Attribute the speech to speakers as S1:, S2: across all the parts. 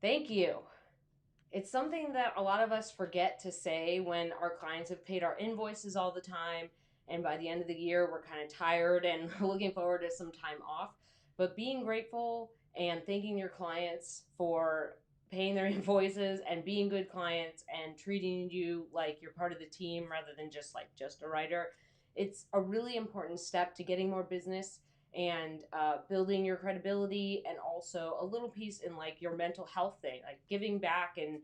S1: Thank you. It's something that a lot of us forget to say when our clients have paid our invoices all the time. And by the end of the year, we're kind of tired and looking forward to some time off. But being grateful and thanking your clients for paying their invoices and being good clients and treating you like you're part of the team rather than just a writer, it's a really important step to getting more business and building your credibility, and also a little piece in like your mental health thing, like giving back. And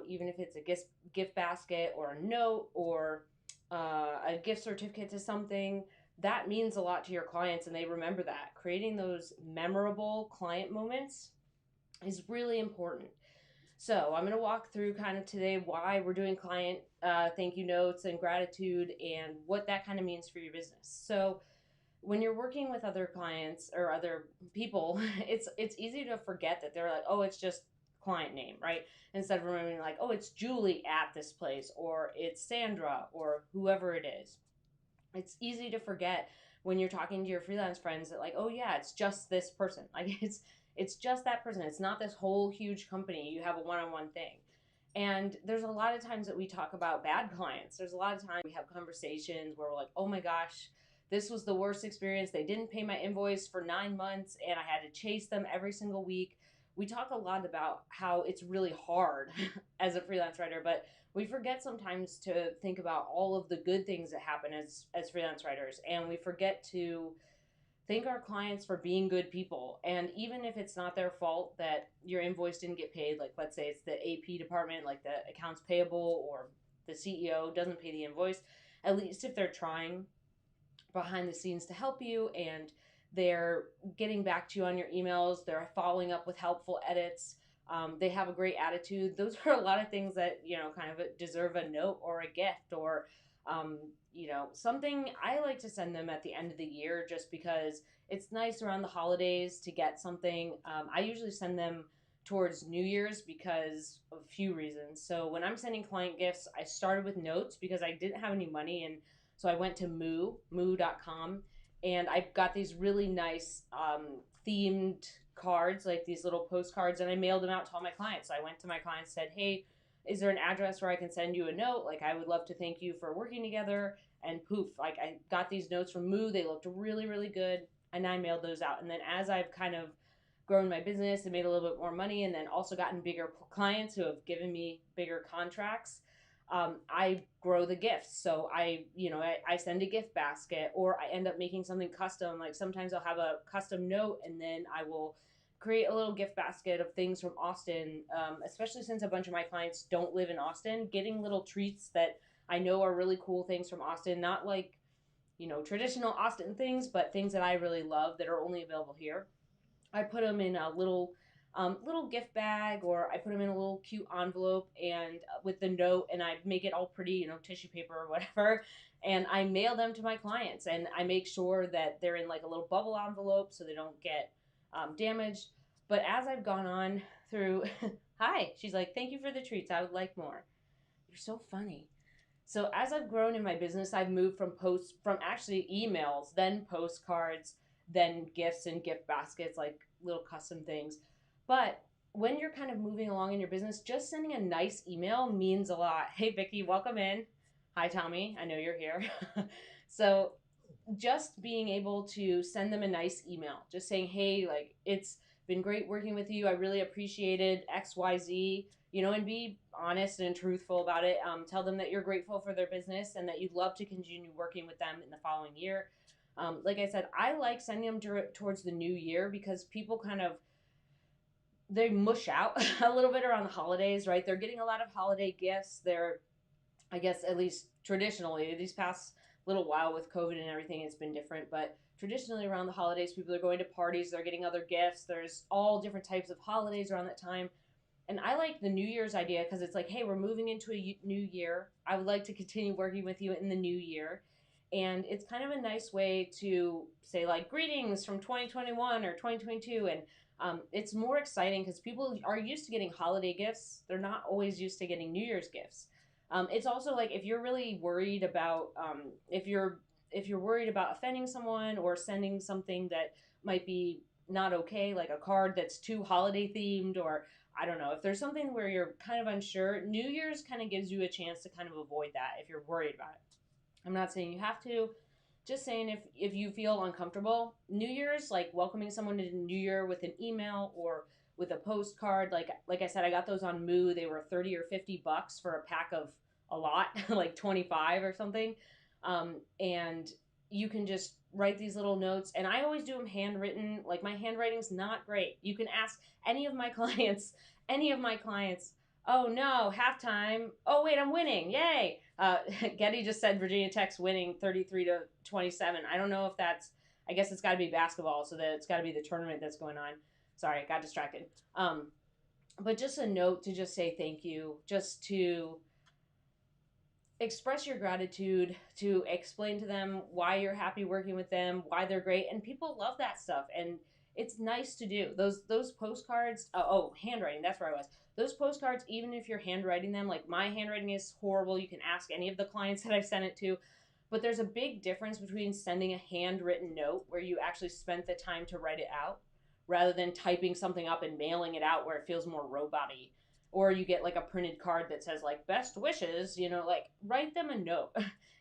S1: even if it's a gift basket or a note or a gift certificate to something, that means a lot to your clients and they remember that. Creating those memorable client moments is really important. So I'm going to walk through kind of today why we're doing client thank you notes and gratitude and what that kind of means for your business. So when you're working with other clients or other people, it's easy to forget that they're like, oh, it's just client name, right? Instead of remembering like, oh, it's Julie at this place, or it's Sandra, or whoever it is. It's easy to forget when you're talking to your freelance friends that like, oh yeah, it's just this person. Like it's just that person. It's not this whole huge company. You have a one-on-one thing. And there's a lot of times that we talk about bad clients. There's a lot of times we have conversations where we're like, oh my gosh, this was the worst experience. They didn't pay my invoice for 9 months and I had to chase them every single week. We talk a lot about how it's really hard as a freelance writer, but we forget sometimes to think about all of the good things that happen as freelance writers. And we forget to thank our clients for being good people. And even if it's not their fault that your invoice didn't get paid, like let's say it's the AP department, like the accounts payable or the CEO doesn't pay the invoice, at least if they're trying behind the scenes to help you and they're getting back to you on your emails, they're following up with helpful edits, they have a great attitude. Those are a lot of things that, kind of deserve a note or a gift or, something I like to send them at the end of the year just because it's nice around the holidays to get something. I usually send them towards New Year's because of a few reasons. So when I'm sending client gifts, I started with notes because I didn't have any money, and so I went to moo.com, and I got these really nice themed cards, like these little postcards, and I mailed them out to all my clients. So I went to my clients, said, hey, is there an address where I can send you a note? Like, I would love to thank you for working together. And poof, like I got these notes from Moo. They looked really, really good. And I mailed those out. And then as I've kind of grown my business and made a little bit more money, and then also gotten bigger clients who have given me bigger contracts, I grow the gifts. So I send a gift basket, or I end up making something custom. Like sometimes I'll have a custom note, and then I will create a little gift basket of things from Austin. Especially since a bunch of my clients don't live in Austin, getting little treats that I know are really cool things from Austin, not like traditional Austin things, but things that I really love that are only available here. I put them in a little gift bag, or I put them in a little cute envelope and with the note, and I make it all pretty, tissue paper or whatever, and I mail them to my clients, and I make sure that they're in like a little bubble envelope so they don't get damaged. But as I've gone on through, hi, she's like, thank you for the treats. I would like more. You're so funny. So as I've grown in my business, I've moved from actually emails, then postcards, then gifts and gift baskets, like little custom things. But when you're kind of moving along in your business, just sending a nice email means a lot. Hey, Vicky, welcome in. Hi, Tommy. I know you're here. So just being able to send them a nice email, just saying, hey, like, it's been great working with you. I really appreciated XYZ, and be honest and truthful about it. Tell them that you're grateful for their business and that you'd love to continue working with them in the following year. Like I said, I like sending them towards the new year because people kind of, they mush out a little bit around the holidays, right? They're getting a lot of holiday gifts. They're, I guess, at least traditionally, these past little while with COVID and everything, it's been different. But traditionally, around the holidays, people are going to parties, they're getting other gifts. There's all different types of holidays around that time. And I like the New Year's idea because it's like, hey, we're moving into a new year. I would like to continue working with you in the new year. And it's kind of a nice way to say, like, greetings from 2021 or 2022. And it's more exciting because people are used to getting holiday gifts. They're not always used to getting New Year's gifts. It's also like if you're really worried about if you're worried about offending someone or sending something that might be not okay, like a card that's too holiday themed, or I don't know, if there's something where you're kind of unsure, New Year's kind of gives you a chance to kind of avoid that if you're worried about it. I'm not saying you have to, just saying if you feel uncomfortable. New Year's, like welcoming someone to the New Year with an email or with a postcard, like I said, I got those on Moo. They were 30 or $50 for a pack of a lot, like 25 or something. And you can just write these little notes, and I always do them handwritten. Like my handwriting's not great. You can ask any of my clients, any of my clients, oh no, halftime. Oh wait, I'm winning. Yay. Getty just said Virginia Tech's winning 33-27. I don't know if that's, I guess it's got to be basketball, so that it's got to be the tournament that's going on. Sorry, I got distracted. But just a note to just say thank you, just to express your gratitude, to explain to them why you're happy working with them, why they're great, and people love that stuff. And it's nice to do those postcards. Handwriting, that's where I was. Those postcards, even if you're handwriting them, like my handwriting is horrible, you can ask any of the clients that I've sent it to, but there's a big difference between sending a handwritten note where you actually spent the time to write it out, rather than typing something up and mailing it out where it feels more robot-y. Or you get like a printed card that says like best wishes, like write them a note.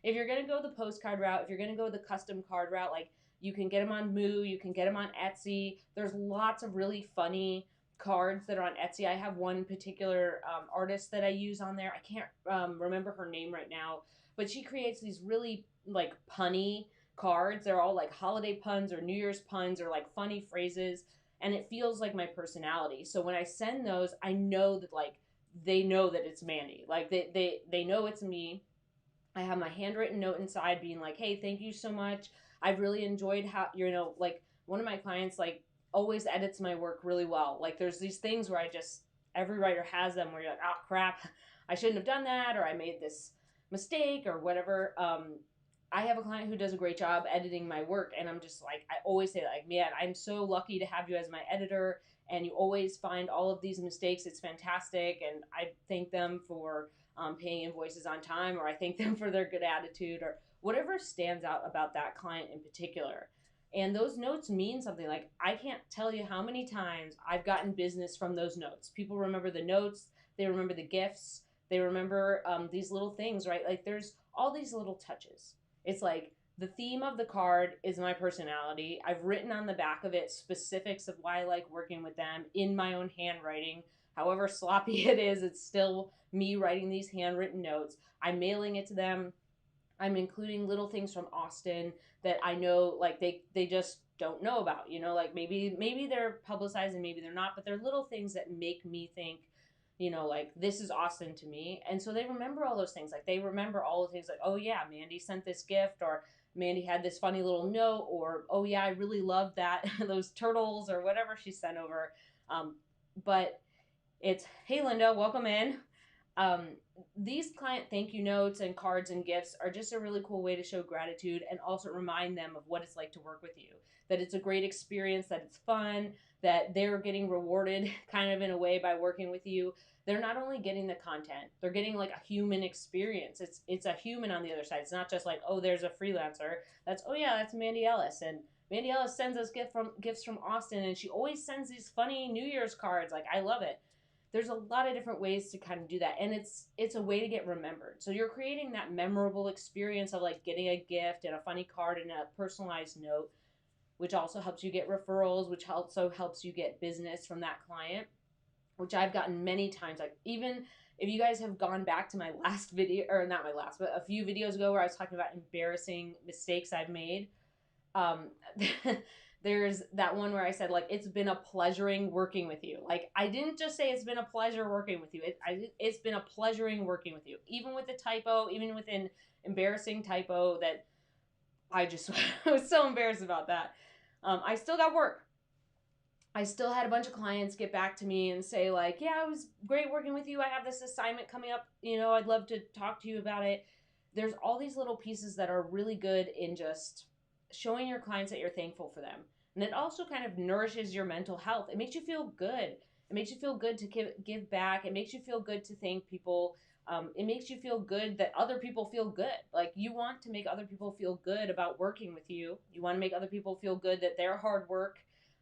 S1: If you're going to go the postcard route, if you're going to go the custom card route, like you can get them on Moo, you can get them on Etsy. There's lots of really funny cards that are on Etsy. I have one particular artist that I use on there. I can't remember her name right now, but she creates these really like punny cards. They're all like holiday puns or New Year's puns or like funny phrases, and it feels like my personality. So when I send those, I know that like they know that it's Mandy. Like they know it's me. I have my handwritten note inside being like, "Hey, thank you so much. I've really enjoyed how, like one of my clients like always edits my work really well. Like there's these things where I just, every writer has them where you're like, "Oh crap, I shouldn't have done that," or I made this mistake or whatever. I have a client who does a great job editing my work, and I'm just like, I always say like, "Man, I'm so lucky to have you as my editor, and you always find all of these mistakes. It's fantastic." And I thank them for paying invoices on time, or I thank them for their good attitude, or whatever stands out about that client in particular. And those notes mean something. Like I can't tell you how many times I've gotten business from those notes. People remember the notes, they remember the gifts, they remember these little things, right? Like there's all these little touches. It's like the theme of the card is my personality. I've written on the back of it specifics of why I like working with them in my own handwriting. However sloppy it is, it's still me writing these handwritten notes. I'm mailing it to them. I'm including little things from Austin that I know like they just don't know about, like maybe they're publicized and maybe they're not, but they're little things that make me think, like this is Austin to me. And so they remember all those things. Like they remember all the things like, oh yeah, Mandy sent this gift, or Mandy had this funny little note, or oh yeah, I really love that, those turtles or whatever she sent over. But it's, hey Linda, welcome in. Um, these client thank you notes and cards and gifts are just a really cool way to show gratitude and also remind them of what it's like to work with you. That it's a great experience, that it's fun, that they're getting rewarded kind of in a way by working with you. They're not only getting the content, they're getting like a human experience. It's a human on the other side. It's not just like, oh, there's a freelancer. Oh yeah, that's Mandy Ellis. And Mandy Ellis sends us gifts from Austin, and she always sends these funny New Year's cards. Like I love it. There's a lot of different ways to kind of do that, and it's a way to get remembered. So you're creating that memorable experience of like getting a gift and a funny card and a personalized note, which also helps you get referrals, which also helps you get business from that client, which I've gotten many times. Like even if you guys have gone back to my last video, or not my last, but a few videos ago where I was talking about embarrassing mistakes I've made, um, there's that one where I said, like, it's been a pleasuring working with you. Like, I didn't just say it's been a pleasure working with you. It's been a pleasuring working with you. Even with the typo, even with an embarrassing typo that I just was so embarrassed about that. I still got work. I still had a bunch of clients get back to me and say, like, yeah, it was great working with you. I have this assignment coming up. I'd love to talk to you about it. There's all these little pieces that are really good in just showing your clients that you're thankful for them. And it also kind of nourishes your mental health. It makes you feel good. It makes you feel good to give back. It makes you feel good to thank people. It makes you feel good that other people feel good. Like you want to make other people feel good about working with you. You want to make other people feel good that their hard work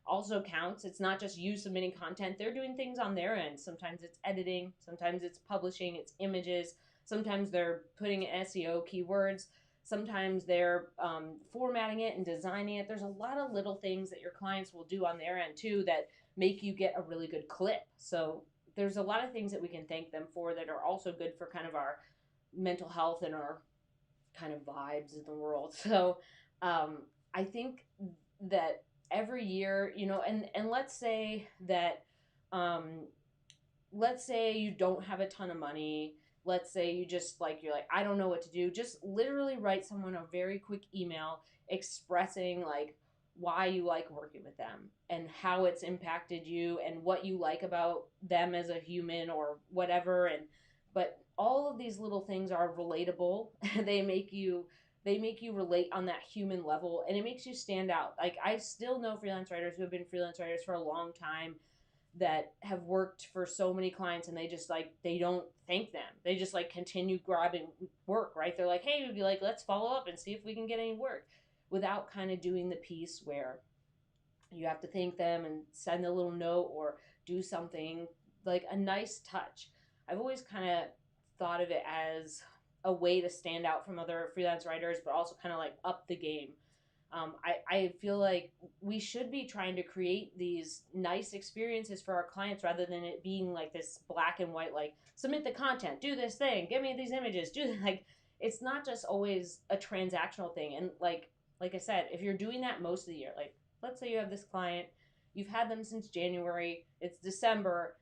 S1: also counts. It's not just you submitting content. They're doing things on their end. Sometimes it's editing, sometimes it's publishing, it's images, sometimes they're putting SEO keywords, sometimes they're formatting it and designing it. There's a lot of little things that your clients will do on their end too that make you get a really good clip. So there's a lot of things that we can thank them for that are also good for kind of our mental health and our kind of vibes in the world. So I think that every year, and um, let's say you don't have a ton of money. Let's say you just you're like, I don't know what to do. Just literally write someone a very quick email expressing why you like working with them and how it's impacted you and what you like about them as a human or whatever. But all of these little things are relatable. They make you relate on that human level, and it makes you stand out. Like, I still know freelance writers who have been freelance writers for a long time that have worked for so many clients, and they don't thank them. They just continue grabbing work, right? They're like, hey, we'd be like, let's follow up and see if we can get any work, without kind of doing the piece where you have to thank them and send a little note or do something like a nice touch. I've always kind of thought of it as a way to stand out from other freelance writers, but also kind of up the game. I feel like we should be trying to create these nice experiences for our clients rather than it being like this black and white, submit the content, do this thing, give me these images, it's not just always a transactional thing. And like I said, if you're doing that most of the year, let's say you have this client, you've had them since January, it's December,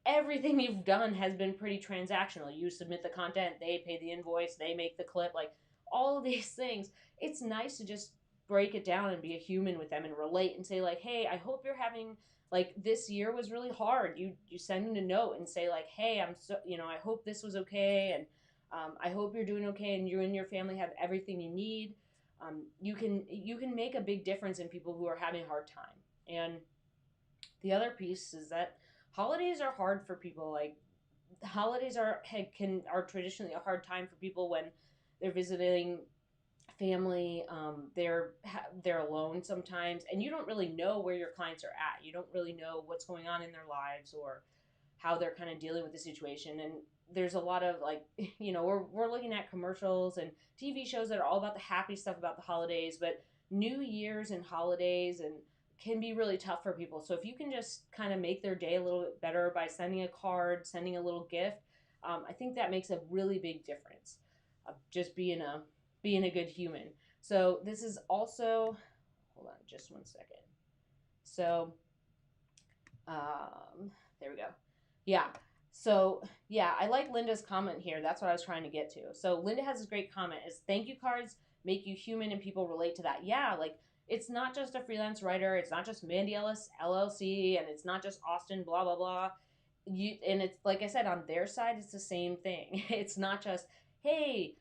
S1: everything you've done has been pretty transactional. You submit the content, they pay the invoice, they make the clip, all of these things. It's nice to just break it down and be a human with them and relate and say hey, I hope you're having this year was really hard. You send in a note and say hey, I'm so I hope this was okay, and I hope you're doing okay and you and your family have everything you need. You can make a big difference in people who are having a hard time. And the other piece is that holidays are hard for people. Holidays are traditionally a hard time for people when they're visiting family. They're alone sometimes, and you don't really know where your clients are at. You don't really know what's going on in their lives or how they're kind of dealing with the situation. And there's a lot of we're looking at commercials and TV shows that are all about the happy stuff about the holidays, but New Year's and holidays and can be really tough for people. So if you can just kind of make their day a little bit better by sending a card, sending a little gift, I think that makes a really big difference of just being a good human. So this is also, hold on just one second. So there we go. Yeah. So yeah, I like Linda's comment here. That's what I was trying to get to. So Linda has this great comment: is thank you cards make you human and people relate to that. Yeah, it's not just a freelance writer, it's not just Mandy Ellis LLC, and it's not just Austin blah blah blah. And it's like I said, on their side it's the same thing. It's not just, hey,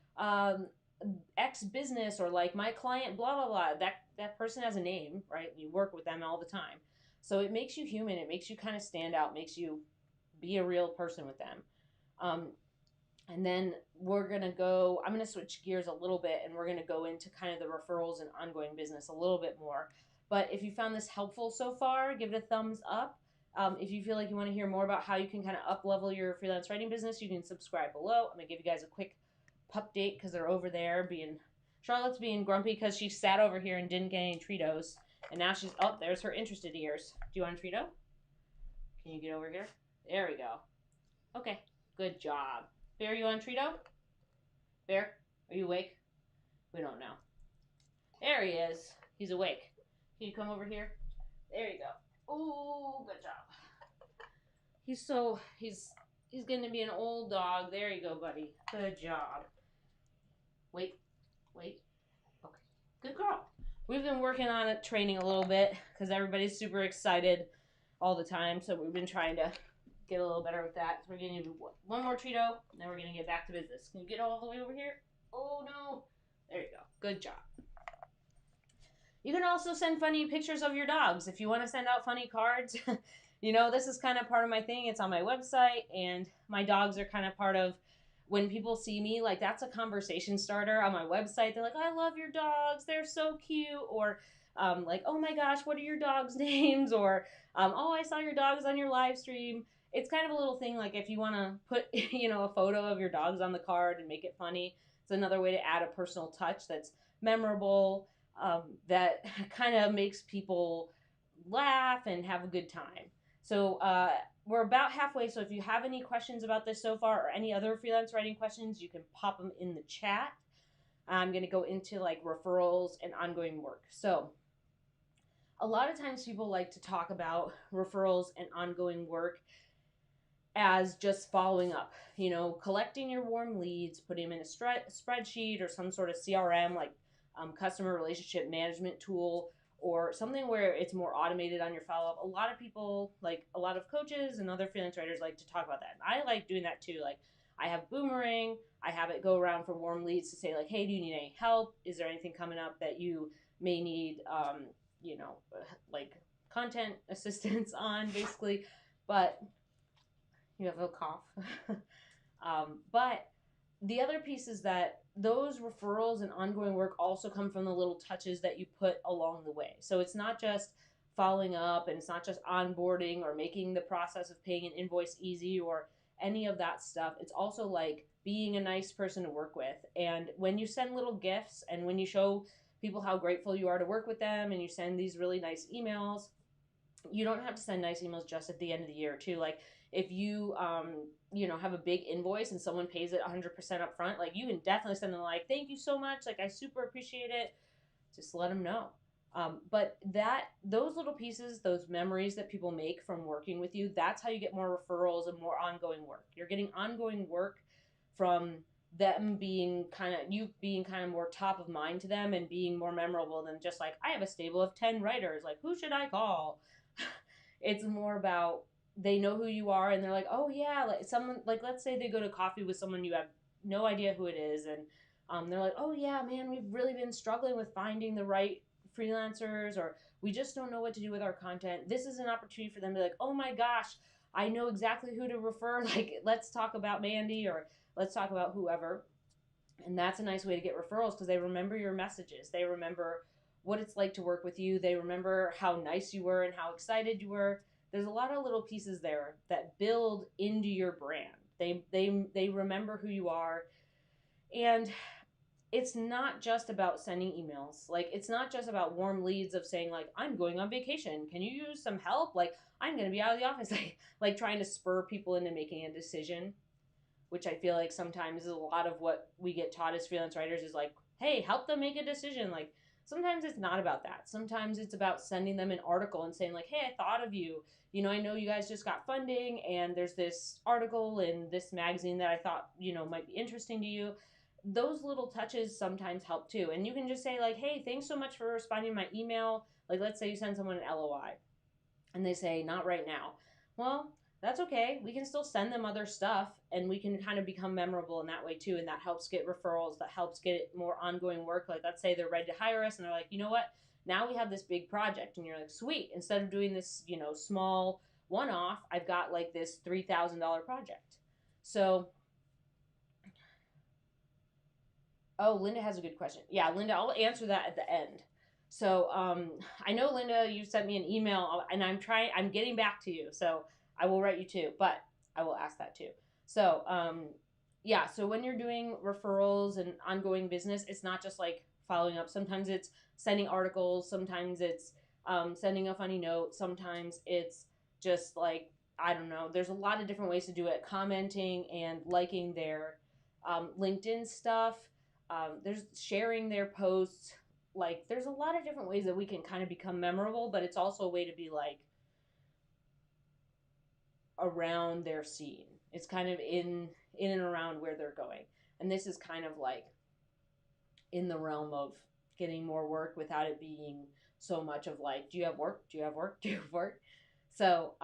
S1: X business, or my client blah blah blah. That person has a name, right? You work with them all the time. So it makes you human, it makes you kind of stand out, makes you be a real person with them. um, and then I'm going to switch gears a little bit, and we're going to go into kind of the referrals and ongoing business a little bit more. But if you found this helpful so far, give it a thumbs up. If you feel like you want to hear more about how you can kind of up level your freelance writing business, you can subscribe below. I'm going to give you guys a quick pup date because they're over there Charlotte's being grumpy because she sat over here and didn't get any Treatos. And now there's her interested ears. Do you want a Treato? Can you get over here? There we go. Okay, good job. Bear, you want a Treato? Bear, are you awake? We don't know. There he is. He's awake. Can you come over here? There you go. Ooh, good job. He's going to be an old dog. There you go, buddy. Good job. Wait. Okay. Good girl. We've been working on it, training a little bit, because everybody's super excited all the time. So we've been trying to get a little better with that. So we're going to do one more Treato, and then we're going to get back to business. Can you get all the way over here? Oh, no. There you go. Good job. You can also send funny pictures of your dogs if you want to send out funny cards. This is kind of part of my thing. It's on my website, and my dogs are kind of part of when people see me. That's a conversation starter on my website. They're like, I love your dogs. They're so cute. Or like, oh my gosh, what are your dogs' names? Or, oh, I saw your dogs on your live stream. It's kind of a little thing, like if you want to put, a photo of your dogs on the card and make it funny, it's another way to add a personal touch that's memorable, that kind of makes people laugh and have a good time. So we're about halfway. So if you have any questions about this so far, or any other freelance writing questions, you can pop them in the chat. I'm going to go into like referrals and ongoing work. So a lot of times people like to talk about referrals and ongoing work as just following up, collecting your warm leads, putting them in a spreadsheet or some sort of CRM, like customer relationship management tool, or something where it's more automated on your follow-up. A lot of people, like a lot of coaches and other freelance writers, like to talk about that. And I like doing that too. Like I have Boomerang, I have it go around for warm leads to say like, hey, do you need any help? Is there anything coming up that you may need, like content assistance on, basically. But you have a cough. But the other piece is that those referrals and ongoing work also come from the little touches that you put along the way. So it's not just following up, and it's not just onboarding or making the process of paying an invoice easy or any of that stuff. It's also like being a nice person to work with. And when you send little gifts and when you show people how grateful you are to work with them, and you send these really nice emails, you don't have to send nice emails just at the end of the year too. Like if you have a big invoice and someone pays it 100% up front, like you can definitely send them like, thank you so much, like I super appreciate it. Just let them know. But those little pieces, those memories that people make from working with you, that's how you get more referrals and more ongoing work. You're getting ongoing work from them being kind of more top of mind to them, and being more memorable than just like, I have a stable of 10 writers, like who should I call? It's more about, they know who you are, and they're like, oh yeah, like someone, like let's say they go to coffee with someone you have no idea who it is, and they're like, oh yeah, man, we've really been struggling with finding the right freelancers, or we just don't know what to do with our content. This is an opportunity for them to be like, oh my gosh, I know exactly who to refer. Like, let's talk about Mandy, or let's talk about whoever. And that's a nice way to get referrals, because they remember your messages. They remember what it's like to work with you. They remember how nice you were and how excited you were. There's a lot of little pieces there that build into your brand. They remember who you are. And it's not just about sending emails. Like, it's not just about warm leads of saying like, I'm going on vacation, can you use some help? Like, I'm going to be out of the office. Like trying to spur people into making a decision, which I feel like sometimes is a lot of what we get taught as freelance writers, is like, hey, help them make a decision. Like, sometimes it's not about that. Sometimes it's about sending them an article and saying like, hey, I thought of you. I know you guys just got funding, and there's this article in this magazine that I thought, might be interesting to you. Those little touches sometimes help too. And you can just say like, hey, thanks so much for responding to my email. Like, let's say you send someone an LOI and they say, not right now. Well, that's okay. We can still send them other stuff, and we can kind of become memorable in that way too. And that helps get referrals, that helps get more ongoing work. Like, let's say they're ready to hire us and they're like, you know what? Now we have this big project. And you're like, sweet. Instead of doing this, small one off, I've got like this $3,000 project. So, oh, Linda has a good question. Yeah, Linda, I'll answer that at the end. So I know, Linda, you sent me an email, and I'm getting back to you. So I will write you too, but I will ask that too. So yeah, so when you're doing referrals and ongoing business, it's not just like following up. Sometimes it's sending articles. Sometimes it's sending a funny note. Sometimes it's just like, I don't know. There's a lot of different ways to do it. Commenting and liking their LinkedIn stuff. There's sharing their posts. Like, there's a lot of different ways that we can kind of become memorable, but it's also a way to be like around their scene. It's kind of in and around where they're going. And this is kind of like in the realm of getting more work without it being so much of like, do you have work? Do you have work? Do you have work? So,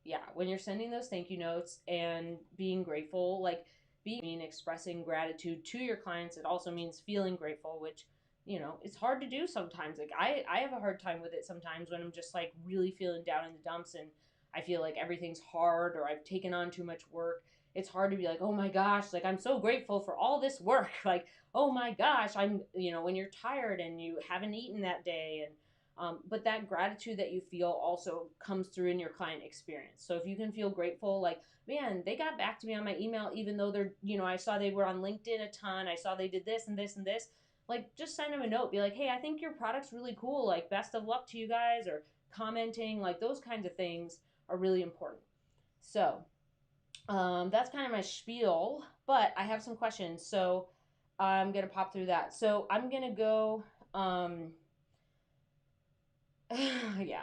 S1: yeah, when you're sending those thank you notes and being grateful, like expressing gratitude to your clients, it also means feeling grateful, which, it's hard to do sometimes. Like I have a hard time with it sometimes when I'm just like really feeling down in the dumps, and I feel like everything's hard or I've taken on too much work, it's hard to be like, oh my gosh, like I'm so grateful for all this work. Like, oh my gosh, when you're tired and you haven't eaten that day. And but that gratitude that you feel also comes through in your client experience. So if you can feel grateful, like, man, they got back to me on my email, even though I saw they were on LinkedIn a ton. I saw they did this and this and this. Like, just send them a note. Be like, hey, I think your product's really cool. Like, best of luck to you guys, or commenting. Like, those kinds of things are really important. So that's kind of my spiel, but I have some questions. So I'm going to pop through that. So I'm going to go. Yeah,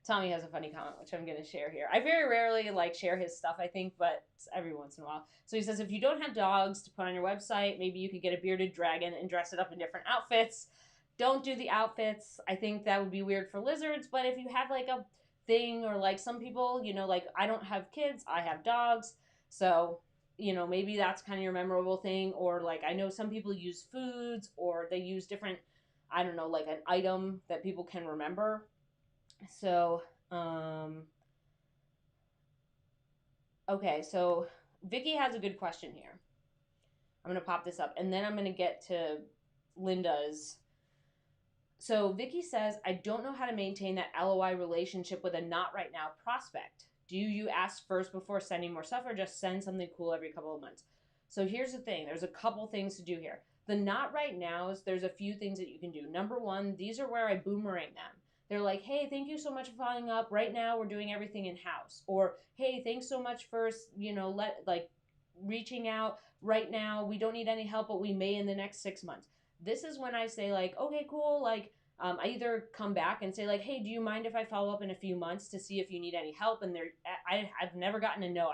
S1: Tommy has a funny comment, which I'm going to share here. I very rarely share his stuff, I think, but every once in a while. So he says, if you don't have dogs to put on your website, maybe you could get a bearded dragon and dress it up in different outfits. Don't do the outfits. I think that would be weird for lizards, but if you have a thing, or some people, I don't have kids, I have dogs. So, maybe that's kind of your memorable thing. Or I know some people use foods, or they use different, I don't know, an item that people can remember. So, okay, so Vicky has a good question here. I'm going to pop this up, and then I'm going to get to Linda's. So Vicky says, I don't know how to maintain that LOI relationship with a not right now prospect. Do you ask first before sending more stuff, or just send something cool every couple of months? So here's the thing. There's a couple things to do here. The not right nows, there's a few things that you can do. Number one, these are where I boomerang them. They're like, hey, thank you so much for following up. Right now, we're doing everything in-house. Or, hey, thanks so much for, reaching out. Right now, we don't need any help, but we may in the next 6 months. This is when I say, okay, cool. I either come back and say, hey, do you mind if I follow up in a few months to see if you need any help? And I've never gotten a no.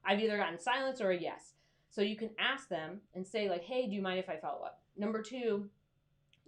S1: I've either gotten silence or a yes. So you can ask them and say, hey, do you mind if I follow up? Number two,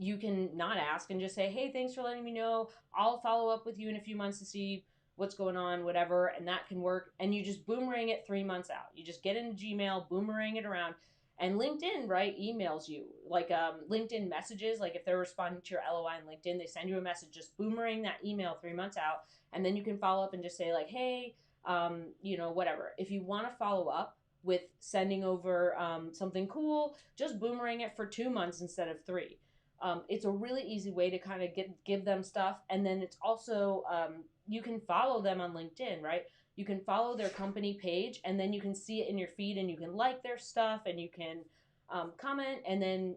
S1: you can not ask and just say, hey, thanks for letting me know. I'll follow up with you in a few months to see what's going on, whatever, and that can work. And you just boomerang it 3 months out. You just get into Gmail, boomerang it around. And LinkedIn, right, emails you. LinkedIn messages, if they're responding to your LOI on LinkedIn, they send you a message, just boomerang that email 3 months out. And then you can follow up and just say, hey, whatever. If you want to follow up with sending over something cool, just boomerang it for 2 months instead of 3. It's a really easy way to kind of give them stuff. And then it's also, you can follow them on LinkedIn, right? You can follow their company page, and then you can see it in your feed, and you can like their stuff, and you can comment. And then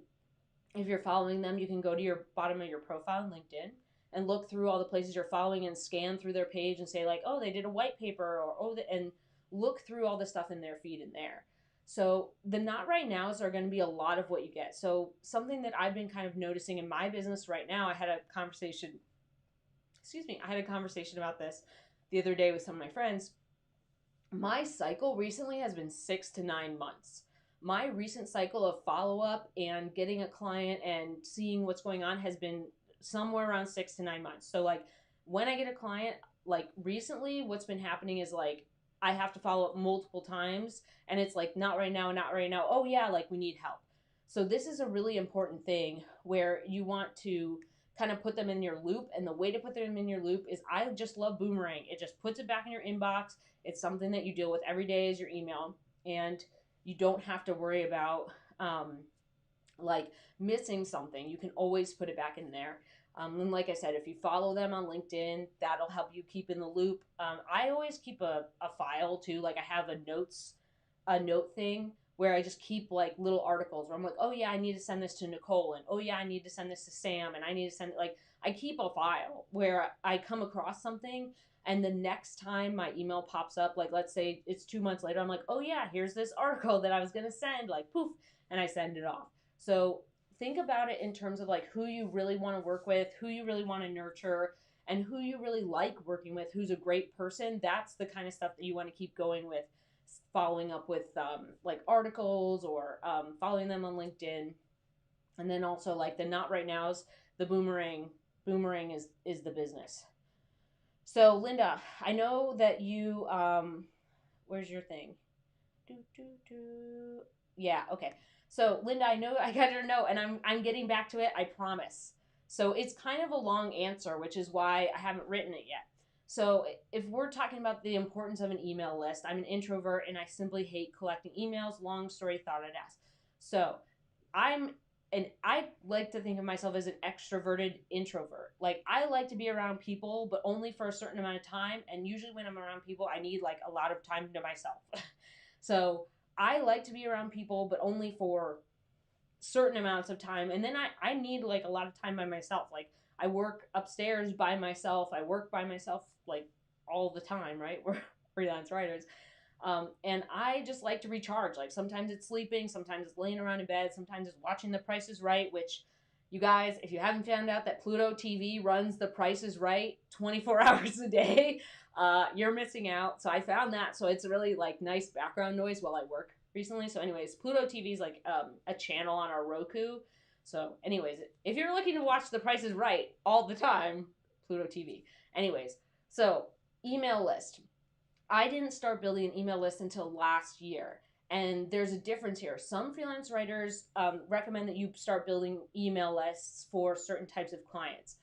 S1: if you're following them, you can go to your bottom of your profile on LinkedIn and look through all the places you're following and scan through their page and say oh, they did a white paper, or and look through all the stuff in their feed in there. So the not right nows are going to be a lot of what you get. So something that I've been kind of noticing in my business right now, I had a conversation about this the other day with some of my friends. My cycle recently has been 6 to 9 months. My recent cycle of follow-up and getting a client and seeing what's going on has been somewhere around 6 to 9 months. So when I get a client, recently what's been happening is I have to follow up multiple times, and it's not right now, not right now. Oh yeah, we need help. So this is a really important thing where you want to kind of put them in your loop. And the way to put them in your loop is, I just love boomerang. It just puts it back in your inbox. It's something that you deal with every day as your email, and you don't have to worry about missing something. You can always put it back in there. And like I said, if you follow them on LinkedIn, that'll help you keep in the loop. I always keep a file too. I have a note thing where I just keep little articles where I'm oh yeah, I need to send this to Nicole, and oh yeah, I need to send this to Sam, and I need to send I keep a file where I come across something, and the next time my email pops up, let's say it's 2 months later, I'm oh yeah, here's this article that I was going to send, poof, and I send it off. So think about it in terms of who you really want to work with, who you really want to nurture, and who you really like working with, who's a great person. That's the kind of stuff that you want to keep going with, following up with articles, or following them on LinkedIn. And then also the not right nows, the boomerang is the business. So Linda, I know that you where's your thing? Yeah, okay. So Linda, I know I got your note, and I'm getting back to it, I promise. So it's kind of a long answer, which is why I haven't written it yet. So if we're talking about the importance of an email list, I'm an introvert and I simply hate collecting emails. Long story, thought I'd ask. So I like to think of myself as an extroverted introvert. Like, I like to be around people, but only for a certain amount of time. And usually when I'm around people, I need like a lot of time to myself. So I like to be around people, but only for certain amounts of time. And then I need like a lot of time by myself. Like, I work upstairs by myself. I work by myself like all the time, right? We're freelance writers. And I just like to recharge. Like, sometimes it's sleeping, sometimes it's laying around in bed, sometimes it's watching The Price is Right, which, you guys, if you haven't found out that Pluto TV runs The Price is Right 24 hours a day, you're missing out. So I found that. So it's a really like nice background noise while I work recently. So anyways, Pluto TV is like a channel on our Roku. So anyways, if you're looking to watch The Price is Right all the time, Pluto TV. Anyways, so email list. I didn't start building an email list until last year. And there's a difference here. Some freelance writers recommend that you start building email lists for certain types of clients.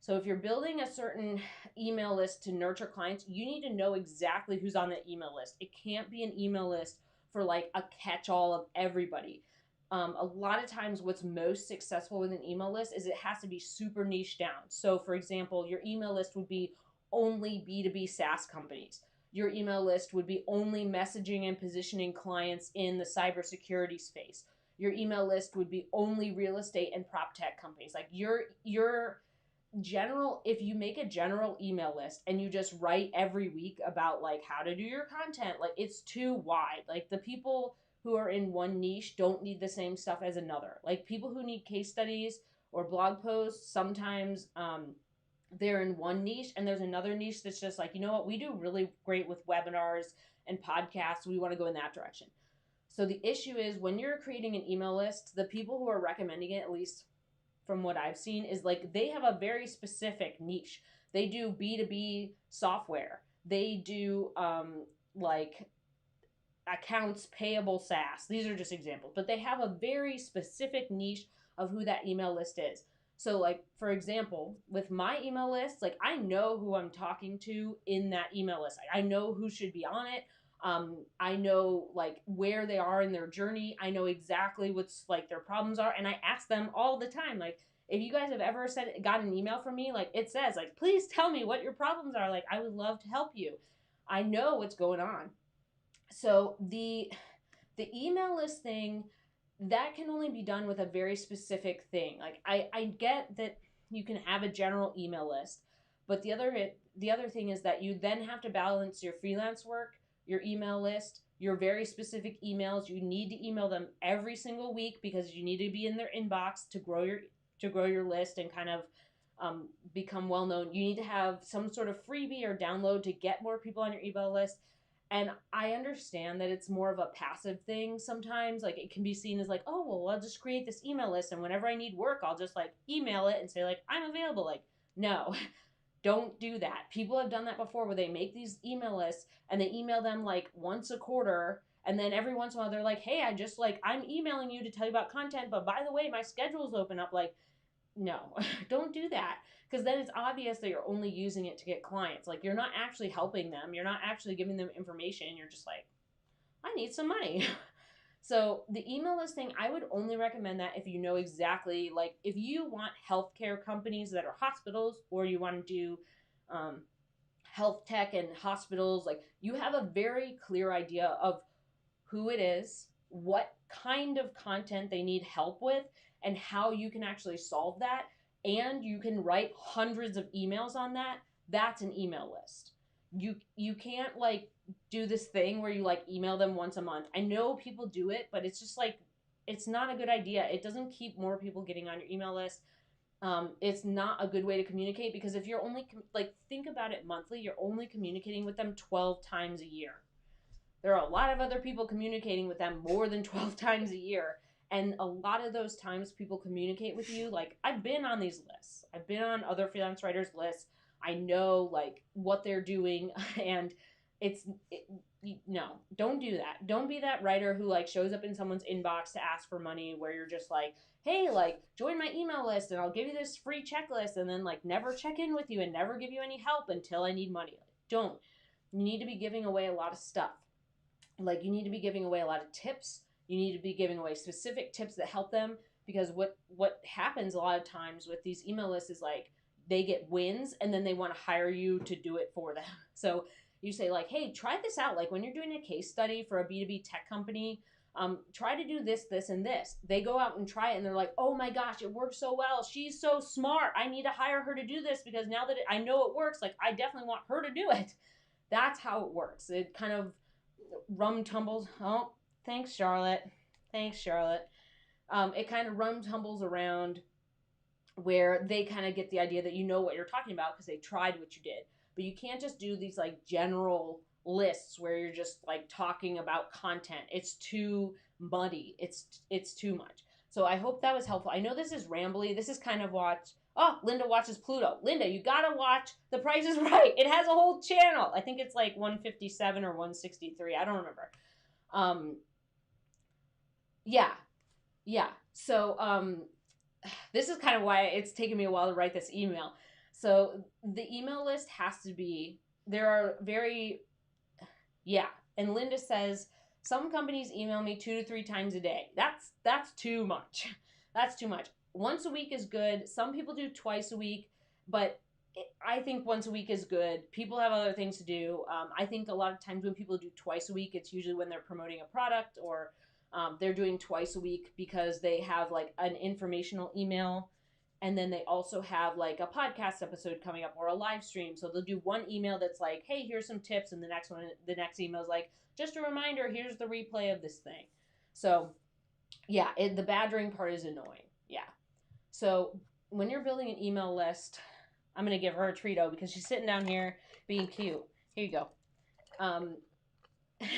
S1: So if you're building a certain email list to nurture clients, you need to know exactly who's on that email list. It can't be an email list for like a catch-all of everybody. A lot of times what's most successful with an email list is it has to be super niche down. So for example, your email list would be only B2B SaaS companies. Your email list would be only messaging and positioning clients in the cybersecurity space. Your email list would be only real estate and prop tech companies. Like, your general, if you make a general email list and you just write every week about like how to do your content, like, it's too wide. Like, the people who are in one niche don't need the same stuff as another. Like, people who need case studies or blog posts, sometimes they're in one niche and there's another niche that's just like, you know what, we do really great with webinars and podcasts, we want to go in that direction. So the issue is, when you're creating an email list, the people who are recommending it, at least from what I've seen, is like they have a very specific niche. They do B2B software. They do like accounts payable SaaS. These are just examples, but they have a very specific niche of who that email list is. So like, for example, with my email list, like, I know who I'm talking to in that email list. I know who should be on it. I know like where they are in their journey. I know exactly what's like their problems are. And I ask them all the time, like, if you guys have ever got an email from me, like, it says like, please tell me what your problems are. Like, I would love to help you. I know what's going on. So the email list thing, that can only be done with a very specific thing. Like, I get that you can have a general email list, but the other thing is that you then have to balance your freelance work, your email list, your very specific emails. You need to email them every single week because you need to be in their inbox to grow your list and kind of become well known. You need to have some sort of freebie or download to get more people on your email list. And I understand that it's more of a passive thing sometimes. Like, it can be seen as like, oh, well, I'll just create this email list, and whenever I need work, I'll just like email it and say like, I'm available. Like, no, don't do that. People have done that before, where they make these email lists and they email them like once a quarter. And then every once in a while they're like, hey, I'm emailing you to tell you about content, but by the way, my schedule's open up. Like, no, don't do that, because then it's obvious that you're only using it to get clients. Like, you're not actually helping them. You're not actually giving them information. You're just like, I need some money. So the email listing, I would only recommend that if you know exactly, like, if you want healthcare companies that are hospitals, or you want to do health tech and hospitals, like, you have a very clear idea of who it is, what kind of content they need help with, and how you can actually solve that. And you can write hundreds of emails on that. That's an email list. You can't like do this thing where you like email them once a month. I know people do it, but it's just like, it's not a good idea. It doesn't keep more people getting on your email list. It's not a good way to communicate, because if you're only like, think about it monthly, you're only communicating with them 12 times a year. There are a lot of other people communicating with them more than 12 times a year. And a lot of those times people communicate with you, like, I've been on these lists. I've been on other freelance writers lists. I know like what they're doing, and no, don't do that. Don't be that writer who like shows up in someone's inbox to ask for money, where you're just like, hey, like join my email list and I'll give you this free checklist, and then like never check in with you and never give you any help until I need money. Don't. You need to be giving away a lot of stuff. Like you need to be giving away a lot of tips. You need to be giving away specific tips that help them, because what happens a lot of times with these email lists is like they get wins and then they want to hire you to do it for them. So you say like, hey, try this out. Like when you're doing a case study for a B2B tech company, try to do this, this, and this. They go out and try it and they're like, oh my gosh, it works so well. She's so smart. I need to hire her to do this because now that I know it works, like I definitely want her to do it. That's how it works. It kind of rum tumbles. Oh, thanks, Charlotte. Thanks, Charlotte. It kind of rum tumbles around where they kind of get the idea that you know what you're talking about because they tried what you did. But you can't just do these like general lists where you're just like talking about content. It's too muddy. It's too much. So I hope that was helpful. I know this is rambly. This is kind of watch. Oh, Linda watches Pluto. Linda, you gotta watch The Price is Right. It has a whole channel. I think it's like 157 or 163. I don't remember. Yeah, yeah. So this is kind of why it's taken me a while to write this email. So the email list has to be, there are very, yeah. And Linda says, some companies email me 2 to 3 times a day. That's too much. That's too much. Once a week is good. Some people do twice a week, but I think once a week is good. People have other things to do. I think a lot of times when people do twice a week, it's usually when they're promoting a product, or they're doing twice a week because they have like an informational email, and then they also have like a podcast episode coming up or a live stream. So they'll do one email that's like, hey, here's some tips, and the next email is like, just a reminder, here's the replay of this thing. So yeah, the badgering part is annoying. Yeah. So when you're building an email list, I'm going to give her a Treato because she's sitting down here being cute. Here you go. There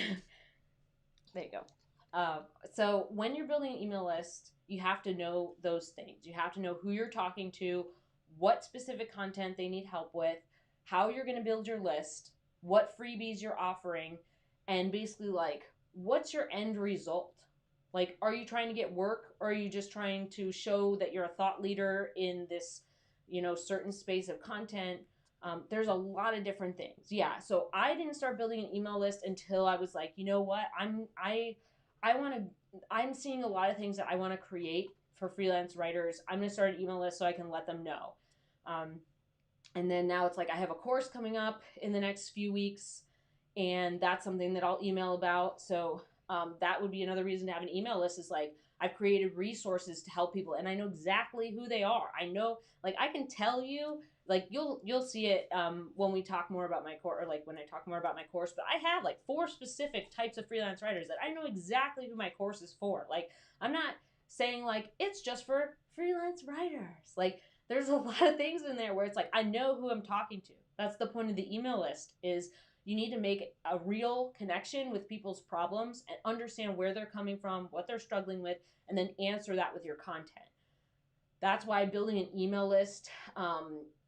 S1: you go. So when you're building an email list, you have to know those things. You have to know who you're talking to, what specific content they need help with, how you're going to build your list, what freebies you're offering, and basically like, what's your end result? Like, are you trying to get work, or are you just trying to show that you're a thought leader in this, certain space of content? There's a lot of different things. Yeah. So I didn't start building an email list until I was like, you know what? I'm seeing a lot of things that I want to create for freelance writers. I'm going to start an email list so I can let them know. And then now it's like I have a course coming up in the next few weeks, and that's something that I'll email about. So that would be another reason to have an email list, is like I've created resources to help people, and I know exactly who they are. I know, like I can tell you, like you'll see it when we talk more about my course, or like when I talk more about my course. But I have like 4 specific types of freelance writers that I know exactly who my course is for. Like I'm not saying like it's just for freelance writers. Like there's a lot of things in there where it's like I know who I'm talking to. That's the point of the email list, is you need to make a real connection with people's problems and understand where they're coming from, what they're struggling with, and then answer that with your content. That's why building an email list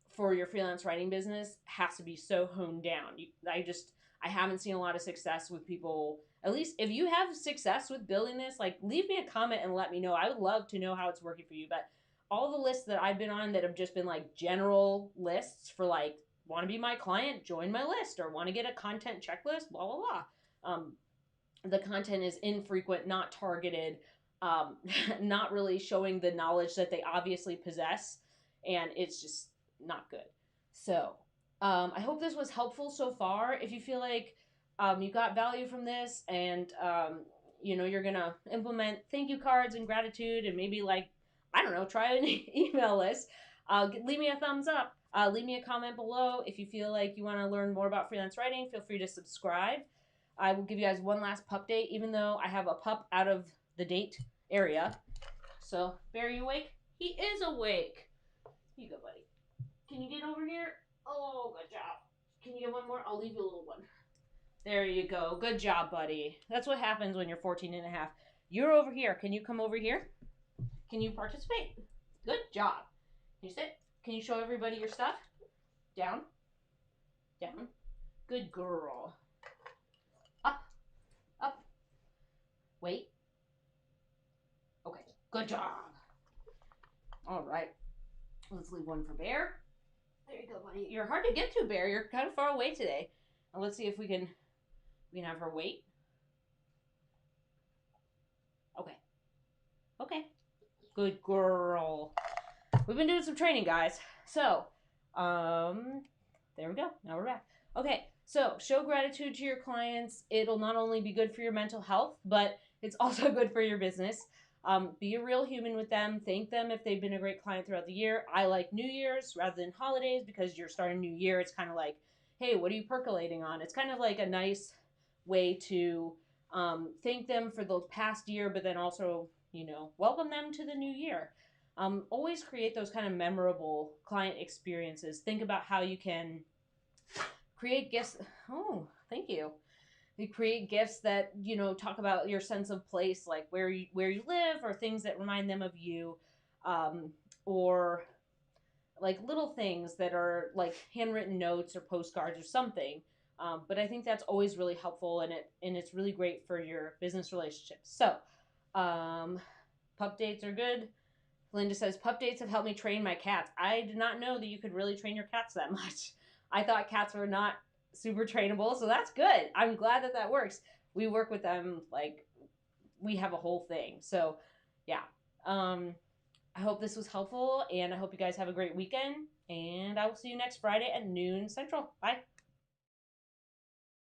S1: for your freelance writing business has to be so honed down. I haven't seen a lot of success with people. At least if you have success with building this, like leave me a comment and let me know. I would love to know how it's working for you. But all the lists that I've been on that have just been like general lists for like, want to be my client, join my list, or want to get a content checklist, blah, blah, blah. The content is infrequent, not targeted, not really showing the knowledge that they obviously possess, and it's just not good. So I hope this was helpful so far. If you feel like you got value from this, and you're going to implement thank you cards and gratitude, and maybe like, I don't know, try an email list, leave me a thumbs up. Leave me a comment below. If you feel like you want to learn more about freelance writing, feel free to subscribe. I will give you guys one last pup date, even though I have a pup out of the date area. So, Bear, you awake? He is awake. Here you go, buddy. Can you get over here? Oh, good job. Can you get one more? I'll leave you a little one. There you go. Good job, buddy. That's what happens when you're 14 and a half. You're over here. Can you come over here? Can you participate? Good job. Can you sit? Can you show everybody your stuff? Down. Down. Good girl. Wait. Okay, good job. All right, let's leave one for Bear. There you go, buddy. You're hard to get to, Bear. You're kind of far away today. Now let's see if we can have her wait. Okay. Okay. Good girl. We've been doing some training, guys. So, there we go. Now we're back. Okay, so show gratitude to your clients. It'll not only be good for your mental health, but it's also good for your business. Be a real human with them. Thank them if they've been a great client throughout the year. I like New Year's rather than holidays because you're starting a new year. It's kind of like, hey, what are you percolating on? It's kind of like a nice way to thank them for the past year, but then also, welcome them to the new year. Always create those kind of memorable client experiences. Think about how you can create gifts. Oh, thank you. You create gifts that talk about your sense of place, like where you live, or things that remind them of you, or like little things that are like handwritten notes or postcards or something. But I think that's always really helpful, and it's really great for your business relationships. So, pup dates are good. Linda says, pup dates have helped me train my cats. I did not know that you could really train your cats that much. I thought cats were not super trainable, so that's good. I'm glad that works. We work with them, like, we have a whole thing. So, yeah. I hope this was helpful, and I hope you guys have a great weekend, and I will see you next Friday at noon Central. Bye.